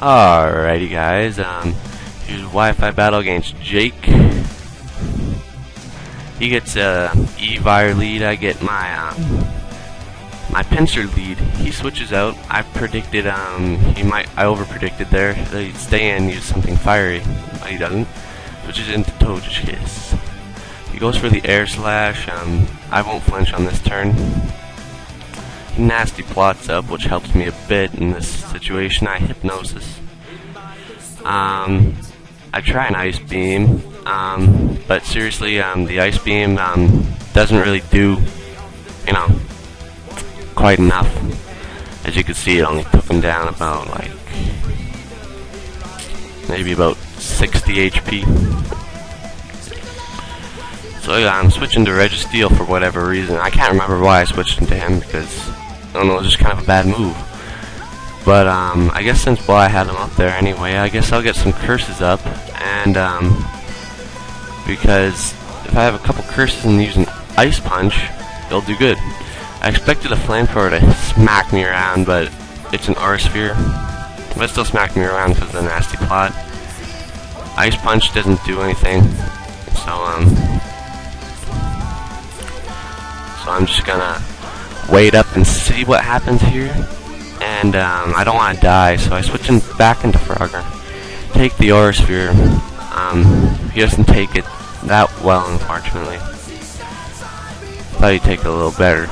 Alrighty guys, here's Wi-Fi battle against Jake. He gets E-Vire lead, I get my my pincer lead. He switches out. I predicted I over-predicted there that he'd stay in and use something fiery, but he doesn't. Switches into Togekiss. He goes for the air slash. I won't flinch on this turn. He nasty plots up, which helps me a bit in this situation. I hypnosis. I try an ice beam, but seriously, the ice beam doesn't really do, quite enough. As you can see, it only took him down about maybe about 60 HP. So yeah, I'm switching to Registeel for whatever reason. I can't remember why I switched into him because I don't know, it was just kind of a bad move. But I guess since I had him up there anyway, I guess I'll get some curses up, and because if I have a couple curses and use an ice punch, it'll do good. I expected a flamethrower to smack me around, but it's an R-sphere. But it still smacked me around because of the nasty plot. Ice punch doesn't do anything, so I'm just gonna wait up and see what happens here. And I don't want to die, so I switch him back into Frogger. Take the Aura Sphere. He doesn't take it that well, unfortunately. Thought he'd take it a little better,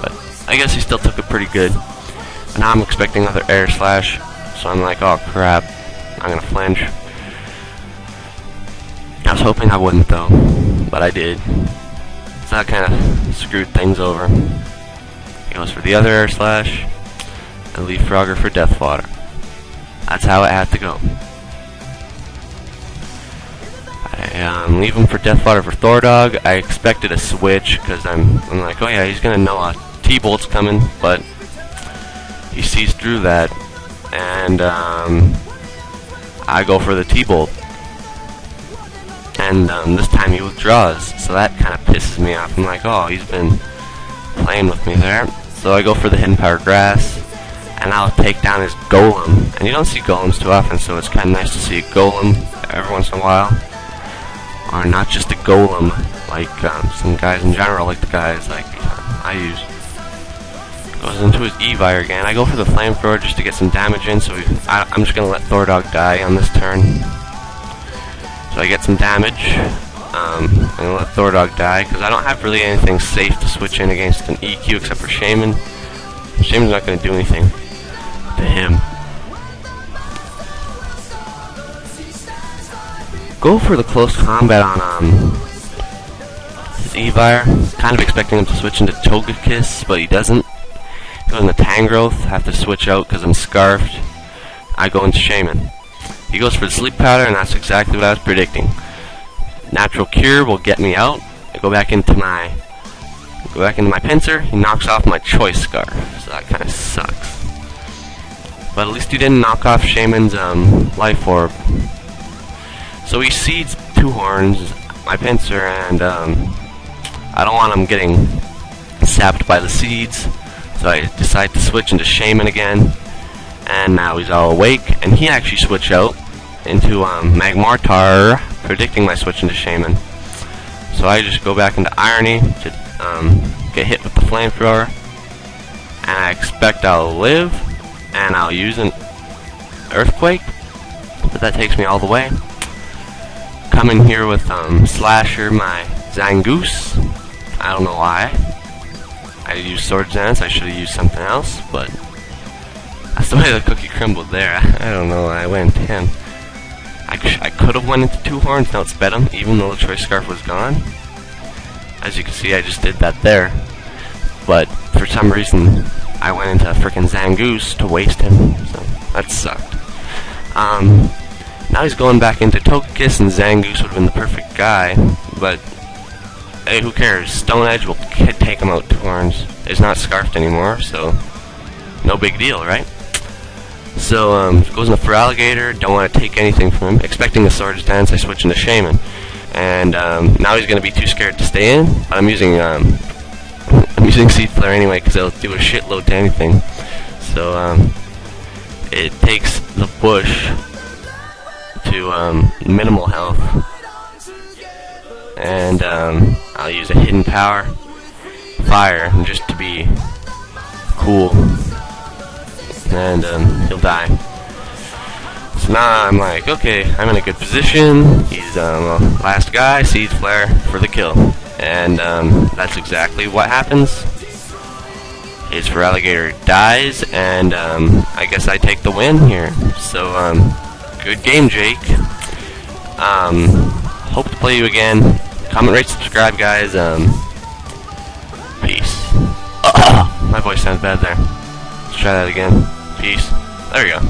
but I guess he still took it pretty good. And now I'm expecting another air slash, so I'm like, oh crap, I'm gonna flinch. I was hoping I wouldn't though, but I did. So that kind of screwed things over. He goes for the other air slash, and leave Frogger for Death Fodder. That's how it had to go. I leave him for Death Fodder for Thordog. I expected a switch because I'm like, oh yeah, he's gonna know a T-Bolt's coming, but he sees through that, and I go for the T-Bolt, and this time he withdraws, so that kind of pisses me off. I'm like, oh, he's been playing with me there. So I go for the Hidden Power Grass, and I'll take down his Golem. And you don't see Golems too often, so it's kind of nice to see a Golem every once in a while. Or not just a Golem, like some guys in general, like the guys like I use. Goes into his E-Vire again. I go for the Flamethrower just to get some damage in, so I'm just going to let Thordog die on this turn. So I get some damage. I'm going to let Thordog die, because I don't have really anything safe to switch in against an EQ except for Shaman. Shaman's not going to do anything to him. Go for the close combat on his E-Vire. Kind of expecting him to switch into Togekiss, but he doesn't. Goes into Tangrowth. Have to switch out because I'm scarfed. I go into Shaman. He goes for the Sleep Powder, and that's exactly what I was predicting. Natural Cure will get me out. I go back into my pincer. He knocks off my Choice Scarf, so that kind of sucks. But at least he didn't knock off Shaman's Life Orb. So he seeds 2 horns, my pincer, and I don't want him getting sapped by the seeds, so I decide to switch into Shaman again. And now he's all awake, and he actually switched out into Magmortar, predicting my switch into Shaman. So I just go back into Irony to get hit with the Flamethrower, and I expect I'll live, and I'll use an Earthquake, but that takes me all the way. Come in here with Slasher, my Zangoose. I don't know why. I used Sword Dance, I should have used something else, but that's the way the cookie crumbled there. I don't know why I went into him. I could have went into 2 horns and outsped him, even though the Choice Scarf was gone. As you can see, I just did that there. But for some reason, I went into frickin' Zangoose to waste him, so that sucked. Now he's going back into Togekiss, and Zangoose would have been the perfect guy, but hey, who cares? Stone Edge will take him out 2 horns. He's not scarfed anymore, so no big deal, right? So goes into Feraligatr, don't want to take anything from him. Expecting a Swords Dance, I switch into Shaman. And now he's going to be too scared to stay in, but I'm using Seed Flare anyway, because it'll do a shitload to anything. So it takes the bush to minimal health, and I'll use a hidden power, fire, just to be cool, and he'll die. So now I'm like, okay, I'm in a good position. He's last guy, seed flare for the kill, and that's exactly what happens. His Feraligatr dies, and I guess I take the win here. So good game, Jake. Hope to play you again. Comment, rate, subscribe, guys. Peace. My voice sounds bad there. Let's try that again. Peace. There we go.